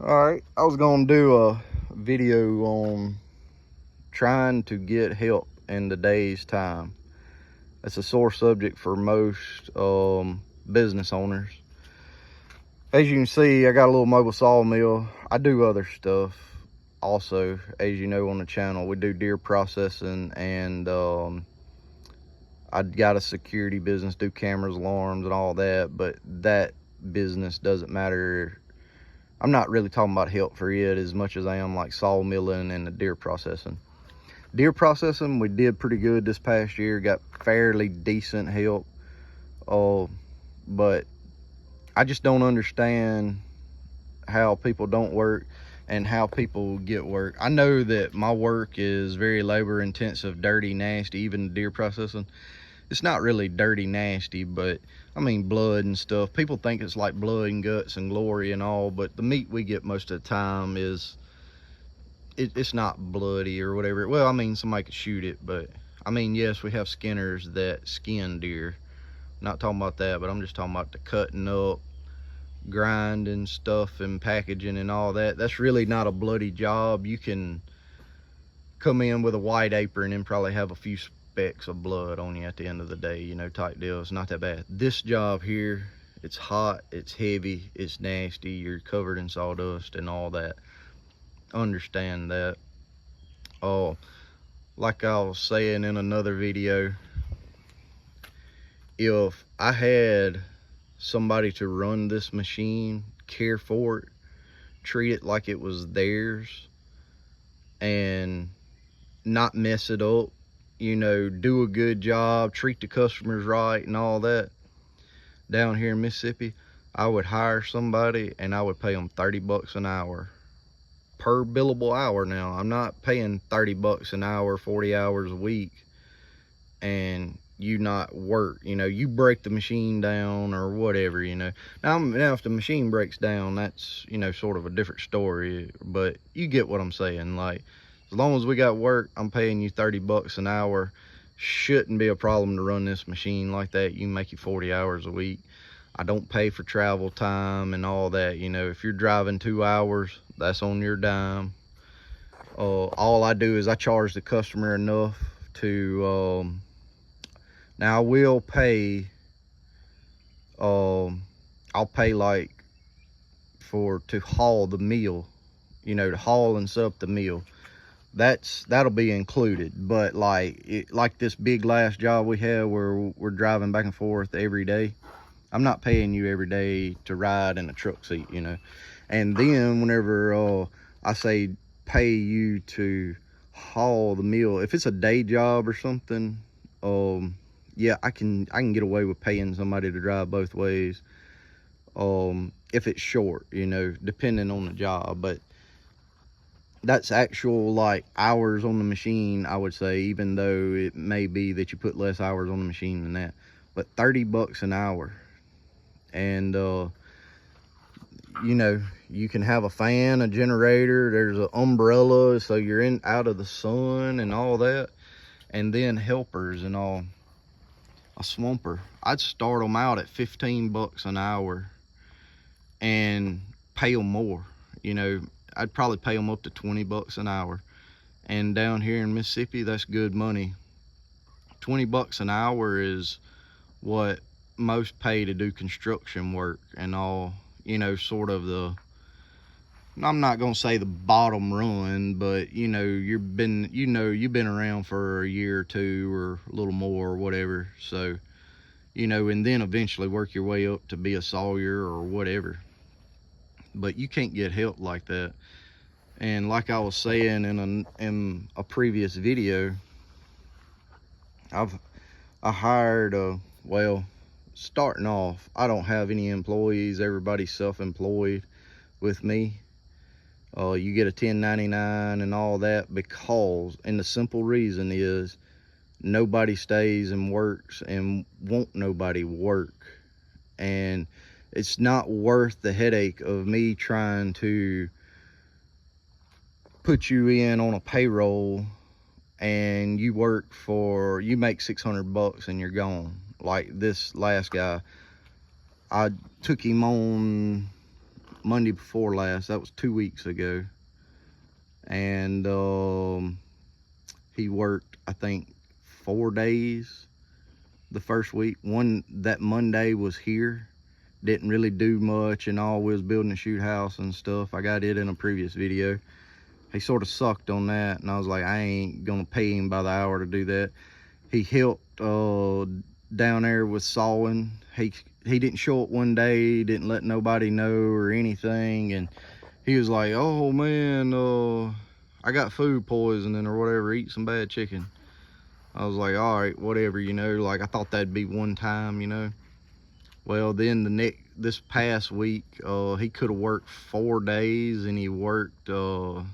Alright, I was gonna do a video on trying to get help in today's time. It's a sore subject for most business owners. As you can see, I got a little mobile sawmill. I do other stuff also. As you know, on the channel, we do deer processing, and I got a security business, do cameras, alarms, and all that, but that business doesn't matter. I'm not really talking about help for it as much as I am like sawmilling and the deer processing. Deer processing, we did pretty good this past year, got fairly decent help. But I just don't understand how people don't work and how people get work. I know that my work is very labor intensive, dirty, nasty, even deer processing. It's not really dirty, nasty, but I mean blood and stuff. People think it's like blood and guts and glory and all, but the meat we get most of the time is, it's not bloody or whatever. Well, I mean, somebody could shoot it, but I mean, yes, we have skinners that skin deer. Not talking about that, but I'm just talking about the cutting up, grinding stuff and packaging and all that. That's really not a bloody job. You can come in with a white apron and probably have a few specks of blood on you at the end of the day, you know, type deal. It's not that bad. This job here, it's hot, it's heavy, it's nasty, you're covered in sawdust and all that. Understand that. Oh, like I was saying in another video, if I had somebody to run this machine, care for it, treat it like it was theirs, and not mess it up, you know, do a good job, treat the customers right and all that, down here in Mississippi, I would hire somebody and I would pay them 30 bucks an hour per billable hour. Now, I'm not paying 30 bucks an hour, 40 hours a week, and you not work, you know, you break the machine down or whatever, you know. Now if the machine breaks down, that's, you know, sort of a different story, but you get what I'm saying. Like, as long as we got work, I'm paying you 30 bucks an hour. Shouldn't be a problem to run this machine like that. You can make you 40 hours a week. I don't pay for travel time and all that, you know. If you're driving 2 hours, that's on your dime. All I do is I charge the customer enough to now I will pay, I'll pay like to haul the meal, you know, to haul and set up the meal. That'll be included. But like this big last job we have where we're driving back and forth every day, I'm not paying you every day to ride in a truck seat, you know. And then whenever I say pay you to haul the meal, if it's a day job or something, yeah, I can get away with paying somebody to drive both ways, if it's short, you know, depending on the job. But that's actual like hours on the machine, I would say, even though it may be that you put less hours on the machine than that. But 30 bucks an hour, and you know, you can have a fan, a generator, there's an umbrella so you're in out of the sun and all that, and then helpers and all. A swamper, I'd start them out at 15 bucks an hour and pay them more, you know. I'd probably pay them up to 20 bucks an hour, and down here in Mississippi, that's good money. 20 bucks an hour is what most pay to do construction work and all, you know, sort of the, I'm not gonna say the bottom run, but you know, you've been around for a year or two or a little more or whatever, so you know, and then eventually work your way up to be a sawyer or whatever. But you can't get help like that. And like I was saying in a previous video, I hired well, starting off, I don't have any employees. Everybody's self-employed with me. You get a 1099 and all that, because, and the simple reason is, nobody stays and works and won't nobody work. And it's not worth the headache of me trying to put you in on a payroll and you make 600 bucks and you're gone. Like this last guy, I took him on Monday before last. That was 2 weeks ago. And he worked, I think, 4 days the first week. That Monday was here. Didn't really do much and all. We was building a shoot house and stuff. I got it in a previous video. He sort of sucked on that, and I was like, I ain't gonna pay him by the hour to do that. He helped down there with sawing. He didn't show up one day, didn't let nobody know or anything, and he was like, oh man, I got food poisoning or whatever, eat some bad chicken. I was like, all right, whatever, you know, like I thought that'd be one time, you know. Well, then this past week, he could have worked 4 days, and he worked 2.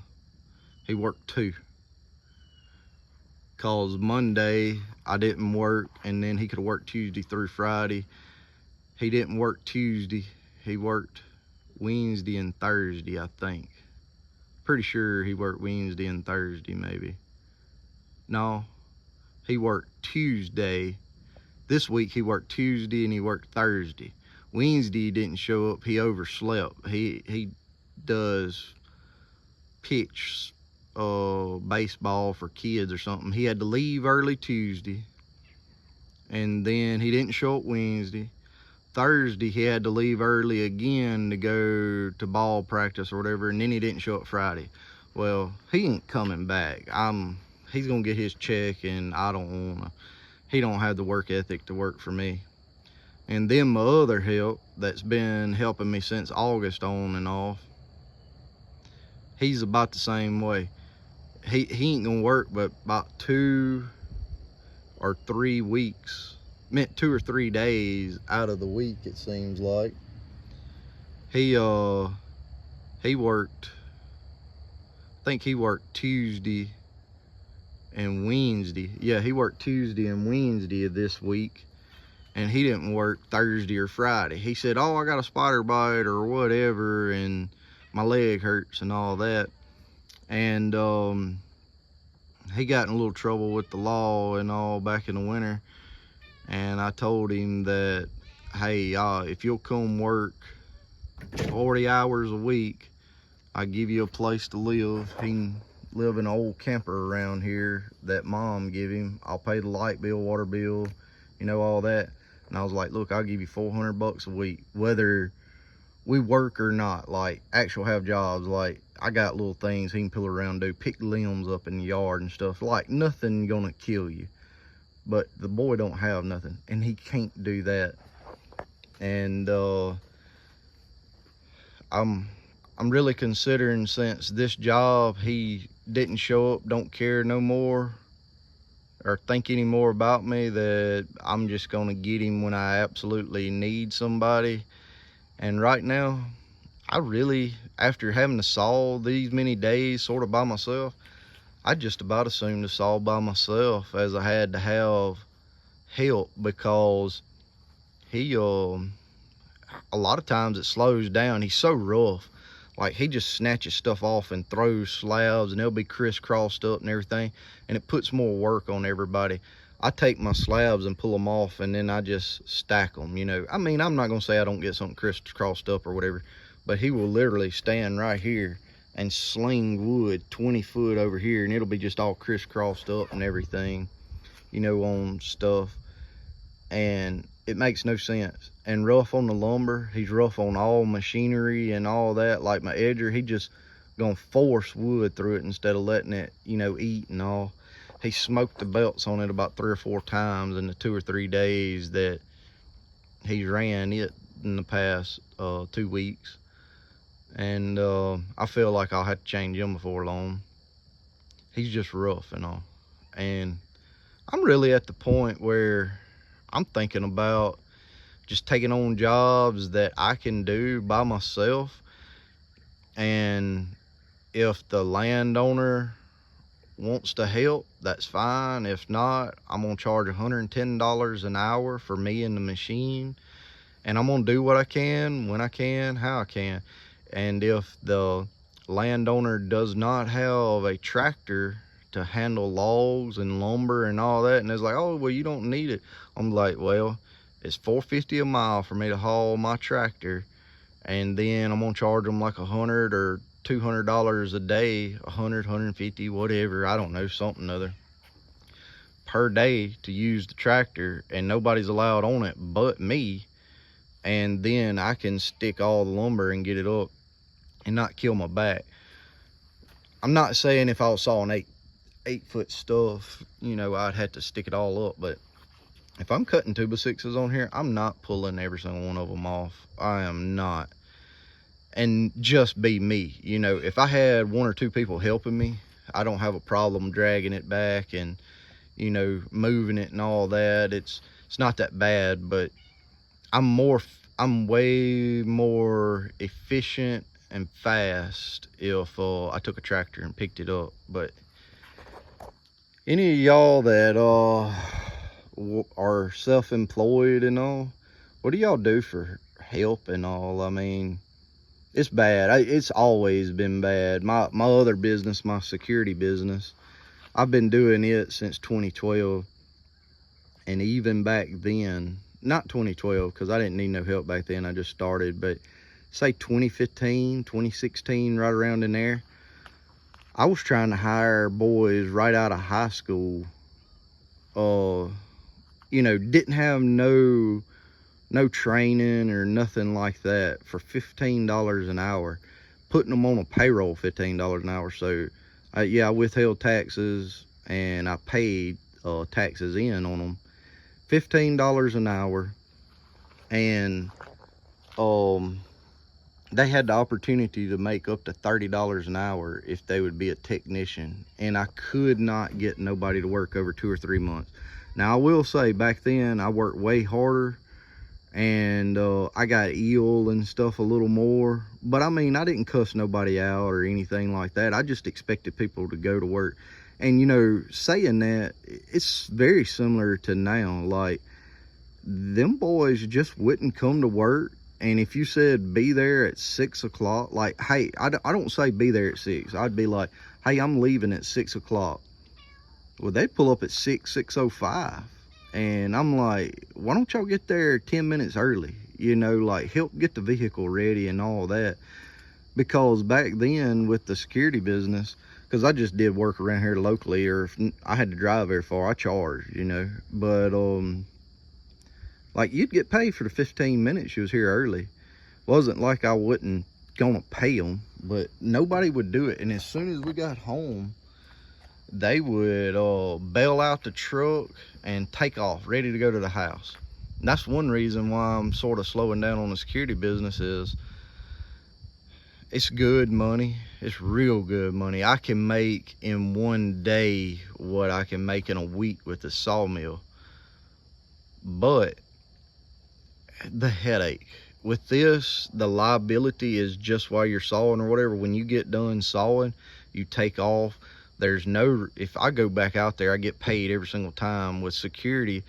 Cause Monday I didn't work, and then he could have worked Tuesday through Friday. He didn't work Tuesday. He worked Wednesday and Thursday, I think. Pretty sure he worked Wednesday and Thursday, maybe. No, he worked Tuesday. This week he worked Tuesday and he worked Thursday. Wednesday he didn't show up. He overslept. He does pitch baseball for kids or something. He had to leave early Tuesday, and then he didn't show up Wednesday. Thursday he had to leave early again to go to ball practice or whatever, and then he didn't show up Friday. Well, he ain't coming back. He's gonna get his check, and I don't wanna. He don't have the work ethic to work for me. And then my other help that's been helping me since August on and off, he's about the same way. He ain't gonna work but about 2 or 3 weeks, meant 2 or 3 days out of the week, it seems like. He worked, I think he worked Tuesday and Wednesday. Yeah, he worked Tuesday and Wednesday of this week, and he didn't work Thursday or Friday. He said, oh, I got a spider bite or whatever, and my leg hurts and all that. And he got in a little trouble with the law and all back in the winter, and I told him that, hey, if you'll come work 40 hours a week, I give you a place to live. He can live in an old camper around here that mom give him. I'll pay the light bill, water bill, you know, all that. And I was like, look, I'll give you $400 a week, whether we work or not. Like, actual have jobs. Like, I got little things he can pull around and do, pick limbs up in the yard and stuff. Like, nothing gonna kill you. But the boy don't have nothing, and he can't do that. And I'm really considering, since this job, he didn't show up, don't care no more, or think any more about me, that I'm just gonna get him when I absolutely need somebody. And right now, I really, after having to saw these many days sort of by myself, I just about assumed to saw by myself, as I had to have help, because he a lot of times it slows down. He's so rough. Like, he just snatches stuff off and throws slabs, and they'll be crisscrossed up and everything, and it puts more work on everybody. I take my slabs and pull them off, and then I just stack them, you know. I mean, I'm not gonna say I don't get something crisscrossed up or whatever, but he will literally stand right here and sling wood 20 foot over here, and it'll be just all crisscrossed up and everything, you know, on stuff. And it makes no sense. And rough on the lumber, he's rough on all machinery and all that. Like my edger, he just gonna force wood through it instead of letting it, you know, eat and all. He smoked the belts on it about 3 or 4 times in the 2 or 3 days that he's ran it in the past 2 weeks. And I feel like I'll have to change him before long. He's just rough and all. And I'm really at the point where I'm thinking about just taking on jobs that I can do by myself. And if the landowner wants to help, that's fine. If not, I'm gonna charge $110 an hour for me and the machine, and I'm gonna do what I can, when I can, how I can. And if the landowner does not have a tractor to handle logs and lumber and all that, and it's like, oh, well, you don't need it, I'm like, well, it's $4.50 a mile for me to haul my tractor and then I'm gonna charge them like $100 or $200 a day, 100, 150, whatever, I don't know, something other, per day to use the tractor, and nobody's allowed on it but me. And then I can stick all the lumber and get it up and not kill my back. I'm not saying if I was sawing 8-foot stuff, you know, I'd have to stick it all up, but if I'm cutting 2x6s on here, I'm not pulling every single one of them off. I am not. And just be me. You know, if I had 1 or 2 people helping me, I don't have a problem dragging it back and, you know, moving it and all that. It's not that bad, but I'm way more efficient and fast if I took a tractor and picked it up. But any of y'all that are self-employed and all, what do y'all do for help and all? I mean, it's bad. It's always been bad. My other business, my security business, I've been doing it since 2012. And even back then, not 2012, because I didn't need no help back then, I just started, but say 2015, 2016, right around in there, I was trying to hire boys right out of high school, you know, didn't have no training or nothing like that, for $15 an hour, putting them on a payroll, $15 an hour. So yeah, I withheld taxes and I paid taxes in on them, $15 an hour. And they had the opportunity to make up to $30 an hour if they would be a technician, and I could not get nobody to work over 2 or 3 months. Now I will say, back then I worked way harder, and I got ill and stuff a little more, but I mean, I didn't cuss nobody out or anything like that. I just expected people to go to work. And you know, saying that, it's very similar to now. Like, them boys just wouldn't come to work, and if you said be there at 6 o'clock, like, hey, I don't say be there at 6, I'd be like, hey, I'm leaving at 6 o'clock. Well, they'd pull up at 6:05, and I'm like, why don't y'all get there 10 minutes early, you know, like help get the vehicle ready and all that. Because back then with the security business, because I just did work around here locally, or if I had to drive very far, I charged, you know. But like, you'd get paid for the 15 minutes you was here early. Wasn't like I wasn't gonna pay them, but nobody would do it. And as soon as we got home, they would bail out the truck and take off, ready to go to the house. And that's one reason why I'm sort of slowing down on the security business. Is it's good money. It's real good money. I can make in one day what I can make in a week with the sawmill. But the headache with this, the liability is just while you're sawing or whatever. When you get done sawing, you take off. There's no, if I go back out there, I get paid every single time. With security,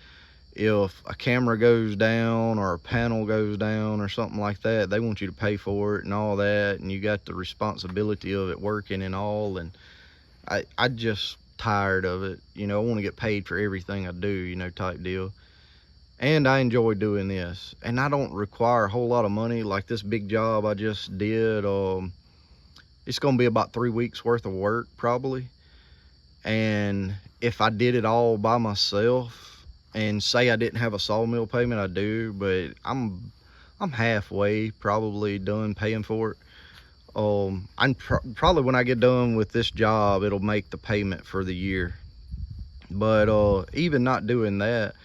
if a camera goes down or a panel goes down or something like that, they want you to pay for it and all that, and you got the responsibility of it working and all. And I just tired of it, you know. I want to get paid for everything I do, you know, type deal. And I enjoy doing this, and I don't require a whole lot of money. Like this big job I just did, it's gonna be about 3 weeks worth of work probably. And if I did it all by myself, and say I didn't have a sawmill payment, I do, but I'm halfway probably done paying for it. I'm probably, when I get done with this job, it'll make the payment for the year. But even not doing that,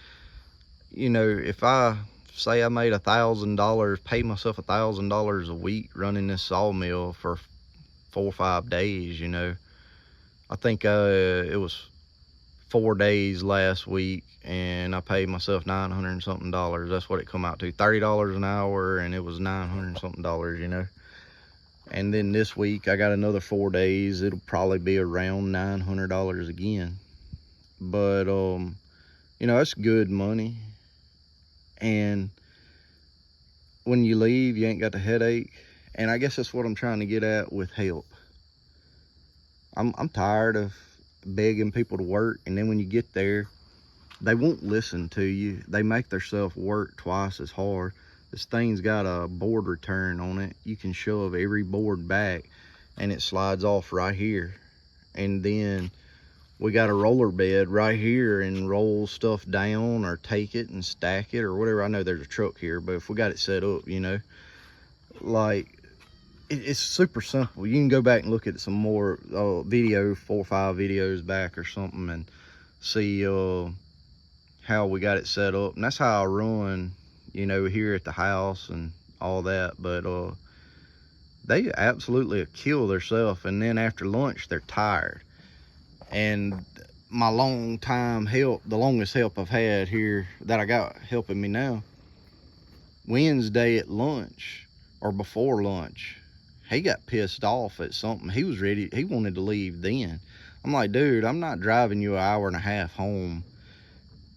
you know, if I say I made $1,000, pay myself $1,000 a week running this sawmill for 4 or 5 days, you know. I think it was 4 days last week, and I paid myself $900 and something. That's what it come out to, $30 an hour, and it was $900 and something, you know. And then this week I got another 4 days. It'll probably be around $900 again. But you know, it's good money. And when you leave, you ain't got the headache. And I guess that's what I'm trying to get at with help. I'm tired of begging people to work, and then when you get there, they won't listen to you. They make themselves work twice as hard. This thing's got a board return on it. You can shove every board back and it slides off right here. And then we got a roller bed right here and roll stuff down or take it and stack it or whatever. I know there's a truck here, but if we got it set up, you know, like it's super simple. You can go back and look at some more video, 4 or 5 videos back or something, and see how we got it set up. And that's how I run, you know, here at the house and all that. But they absolutely kill themselves, and then after lunch they're tired. And my long time help, the longest help I've had here that I got helping me now, Wednesday at lunch or before lunch, he got pissed off at something. He was ready, he wanted to leave then. I'm like, dude, I'm not driving you an hour and a half home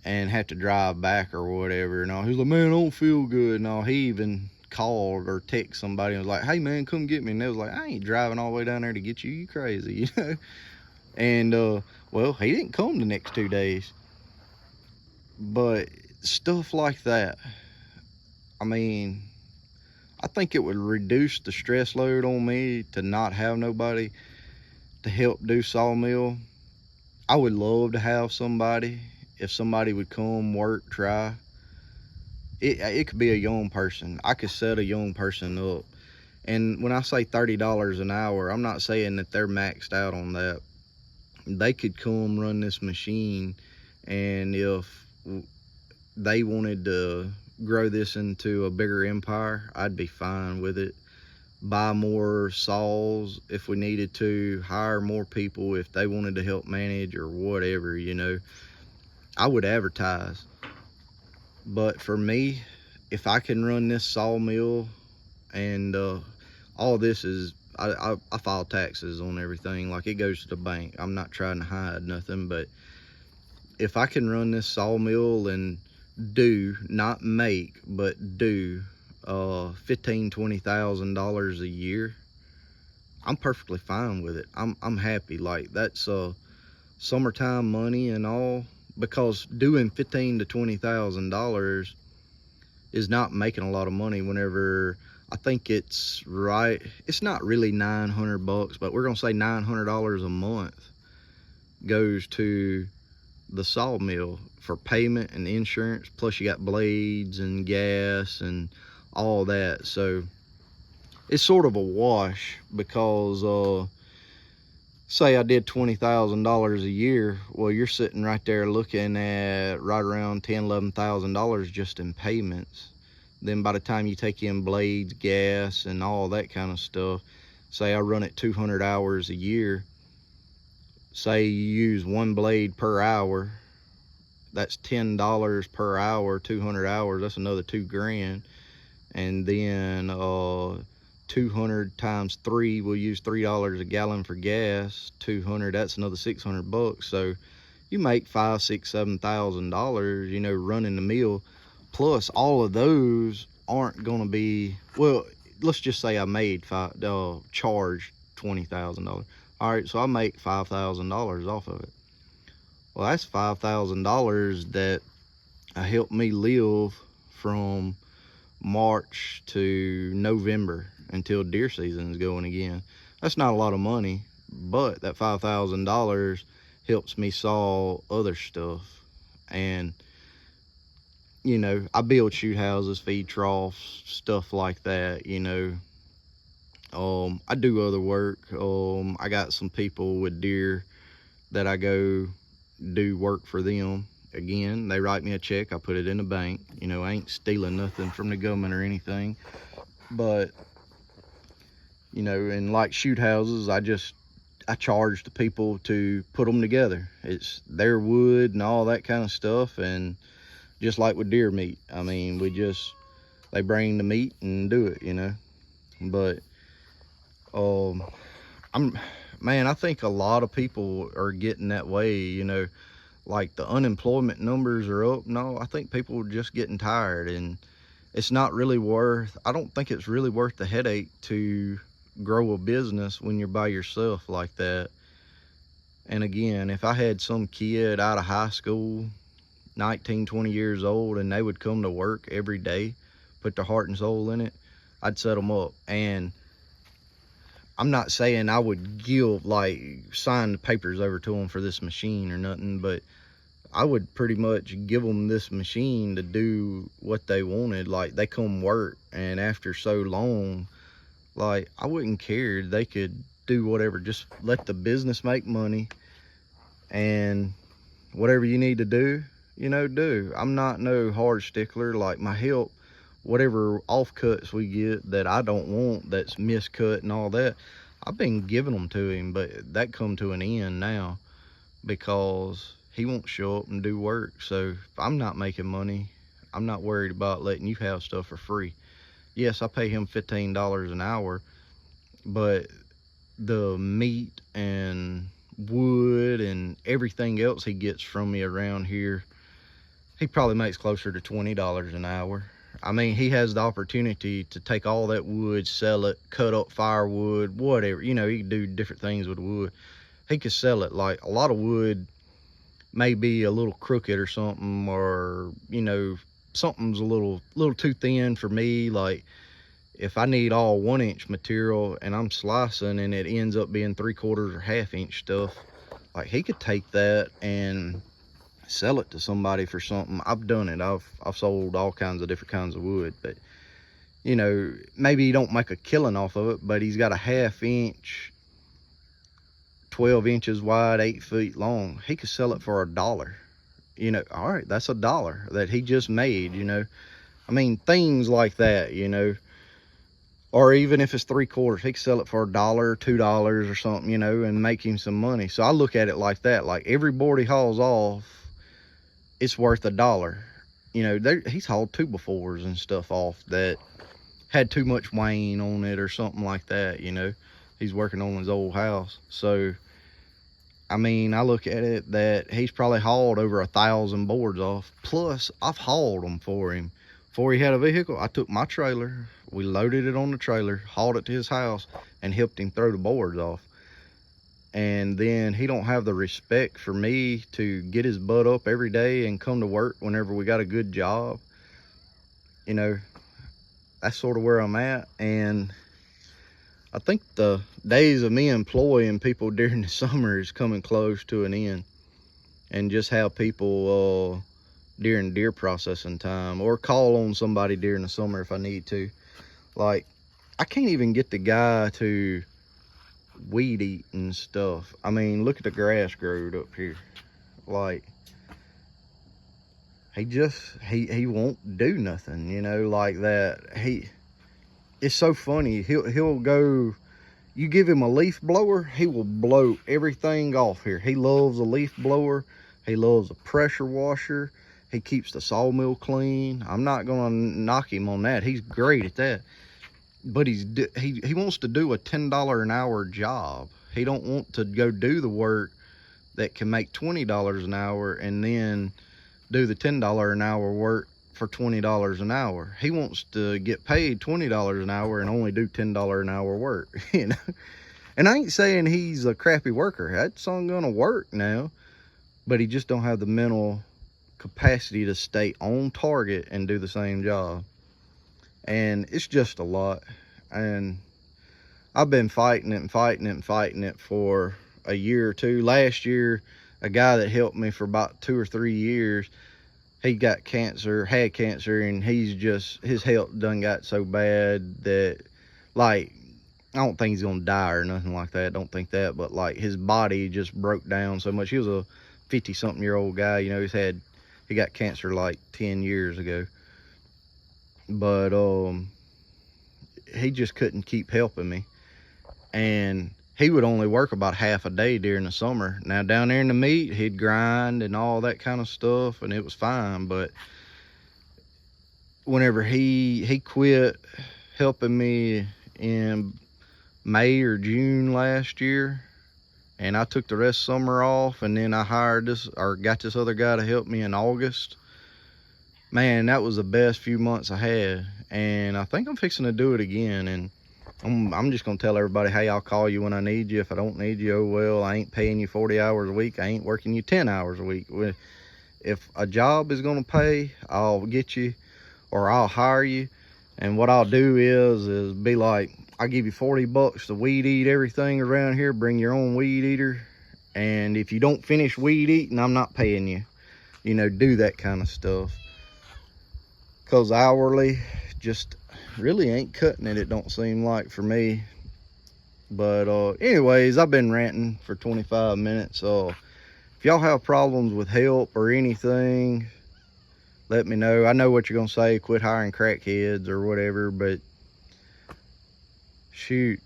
and have to drive back or whatever. No, he's like, man, I don't feel good. No, he even called or texted somebody and was like, hey man, come get me. And they was like, I ain't driving all the way down there to get you. You crazy, you know? And well, he didn't come the next 2 days. But stuff like that, I mean, I think it would reduce the stress load on me to not have nobody to help do sawmill. I would love to have somebody, if somebody would come work, try. It could be a young person. I could set a young person up. And when I say $30 an hour, I'm not saying that they're maxed out on that. They could come run this machine, and if they wanted to grow this into a bigger empire, I'd be fine with it. Buy more saws if we needed to, hire more people if they wanted to help manage or whatever, you know. I would advertise. But for me, if I can run this sawmill, and all this is, I file taxes on everything, like it goes to the bank. I'm not trying to hide nothing, but if I can run this sawmill and do, not make, but do $15,000-$20,000 a year, I'm perfectly fine with it. I'm happy. Like, that's summertime money and all, because doing $15,000 to $20,000 is not making a lot of money. Whenever I think it's right, it's not really $900, but we're gonna say $900 a month goes to the sawmill for payment and insurance, plus you got blades and gas and all that. So it's sort of a wash, because say I did $20,000 a year, well, you're sitting right there looking at right around $10,000-$11,000 just in payments. Then by the time you take in blades, gas, and all that kind of stuff, say I run it 200 hours a year, say you use 1 blade per hour, that's $10 per hour, 200 hours, that's another $2,000. And then 200 times 3, we'll use $3 a gallon for gas. 200, that's another $600. So you make $5,000, $6,000, $7,000, you know, running the mill. Plus all of those aren't gonna be, well, let's just say I made charged $20,000. All right, so I make $5,000 off of it. Well, that's $5,000 that helped me live from March to November until deer season is going again. That's not a lot of money, but that $5,000 helps me saw other stuff. And you know, I build shoot houses, feed troughs, stuff like that, you know. I do other work. I got some people with deer that I go do work for them. Again, they write me a check, I put it in the bank. You know, I ain't stealing nothing from the government or anything. But, you know, and like shoot houses, I charge the people to put them together. It's their wood and all that kind of stuff. And just like with deer meat, I mean, they bring the meat and do it, you know. But I think a lot of people are getting that way, you know. Like the unemployment numbers are up. No, I think people are just getting tired, and it's not really worth, I don't think it's really worth the headache to grow a business when you're by yourself like that. And again, if I had some kid out of high school, 19, 20 years old, and they would come to work every day put their heart and soul in it, I'd set them up. And I'm not saying I would give, like, sign the papers over to them for this machine or nothing, but I would pretty much give them this machine to do what they wanted. Like, they come work, and after so long, like, I wouldn't care. They could do whatever. Just let the business make money, and whatever you need to do, you know, do. I'm not no hard stickler. Like, my help, whatever offcuts we get that I don't want, that's miscut and all that, I've been giving them to him, but that come to an end now because he won't show up and do work. So if I'm not making money, I'm not worried about letting you have stuff for free. Yes, I pay him $15 an hour, but the meat and wood and everything else he gets from me around here, he probably makes closer to $20 an hour. I mean, he has the opportunity to take all that wood, sell it, cut up firewood, whatever. You know, he can do different things with wood. He could sell it. Like, a lot of wood may be a little crooked or something, or, you know, something's a little too thin for me. Like, if I need all 1-inch material and I'm slicing and it ends up being 3/4 or 1/2-inch stuff, like, he could take that and sell it to somebody for something. I've done it. I've sold all kinds of different kinds of wood, but, you know, maybe he don't make a killing off of it, but he's got a 1/2-inch, 12 inches wide, 8 feet long. He could sell it for $1. You know, all right, that's $1 that he just made, you know. I mean, things like that, you know. Or even if it's 3/4, he could sell it for $1, $2 or something, you know, and make him some money. So I look at it like that. Like, every board he hauls off, it's worth $1. You know, he's hauled 2x4s and stuff off that had too much wane on it or something like that, you know. He's working on his old house. So, I mean, I look at it that he's probably hauled over 1,000 boards off. Plus, I've hauled them for him. Before he had a vehicle, I took my trailer, we loaded it on the trailer, hauled it to his house, and helped him throw the boards off. And then he don't have the respect for me to get his butt up every day and come to work whenever we got a good job. You know, that's sort of where I'm at. And I think the days of me employing people during the summer is coming close to an end. And just have people during deer processing time, or call on somebody during the summer if I need to. Like, I can't even get the guy to weed eat and stuff. I mean, look at the grass growed up here. Like, he won't do nothing, you know, like that. It's so funny. He'll go, you give him a leaf blower, he will blow everything off here. He loves a leaf blower. He loves a pressure washer. He keeps the sawmill clean. I'm not gonna knock him on that. He's great at that. But he wants to do a $10 an hour job. He don't want to go do the work that can make $20 an hour and then do the $10 an hour work for $20 an hour. He wants to get paid $20 an hour and only do $10 an hour work, you know. And I ain't saying he's a crappy worker. That's not gonna work now, but he just don't have the mental capacity to stay on target and do the same job. And it's just a lot. And I've been fighting it for a year or two. Last year, a guy that helped me for about 2 or 3 years, he got cancer, had cancer, and his health done got so bad that, like, I don't think he's gonna die or nothing like that. Don't think that, but like, his body just broke down so much. He was a 50-something-year-old guy, you know. He got cancer like 10 years ago. But he just couldn't keep helping me. And he would only work about half a day during the summer. Now, down there in the meat, he'd grind and all that kind of stuff, and it was fine. But whenever he quit helping me in May or June last year, and I took the rest of summer off, and then I got this other guy to help me in August. Man, that was the best few months I had. And I think I'm fixing to do it again. And I'm just gonna tell everybody, hey, I'll call you when I need you. If I don't need you, oh well. I ain't paying you 40 hours a week. I ain't working you 10 hours a week. If a job is gonna pay, I'll get you, or I'll hire you. And what I'll do is be like, I'll give you 40 bucks to weed eat everything around here. Bring your own weed eater. And if you don't finish weed eating, I'm not paying you. You know, do that kind of stuff. Because hourly just really ain't cutting it, it don't seem like, for me. But anyways, I've been ranting for 25 minutes. If y'all have problems with help or anything, let me know. I know what you're gonna say, quit hiring crackheads or whatever, but shoot,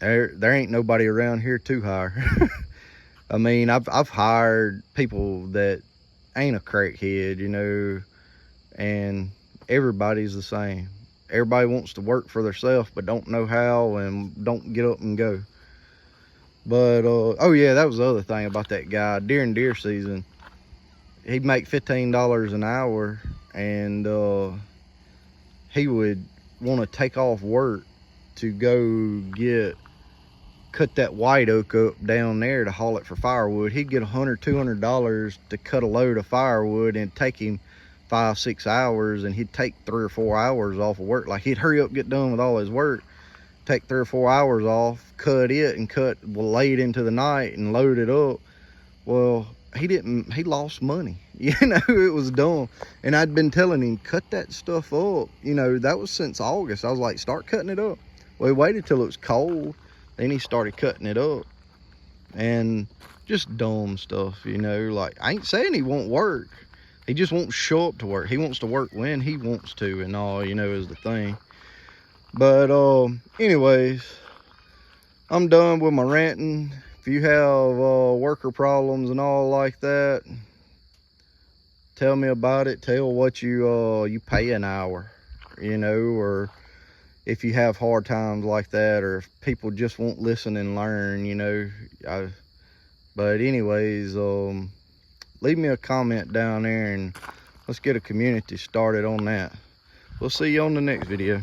there ain't nobody around here to hire. I mean, I've hired people that ain't a crackhead, you know, and everybody's the same. Everybody wants to work for themselves but don't know how and don't get up and go. But oh yeah, that was the other thing about that guy. During deer season, he'd make $15 an hour, and he would want to take off work to go cut that white oak up down there to haul it for firewood. He'd get $100-200 to cut a load of firewood, and take him 5-6 hours, and he'd take 3 or 4 hours off of work. Like, he'd hurry up, get done with all his work, take 3 or 4 hours off, cut it, and late into the night and load it up. Well, he lost money. You know, it was dumb. And I'd been telling him, cut that stuff up. You know, that was since August. I was like, start cutting it up. Well, he waited till it was cold, then he started cutting it up. And just dumb stuff, you know. Like, I ain't saying he won't work. He just won't show up to work. He wants to work when he wants to and all, you know, is the thing. But anyways, I'm done with my ranting. If you have worker problems and all like that, tell me about it. Tell what you pay an hour, you know, or if you have hard times like that, or if people just won't listen and learn, you know. But anyways, leave me a comment down there and let's get a community started on that. We'll see you on the next video.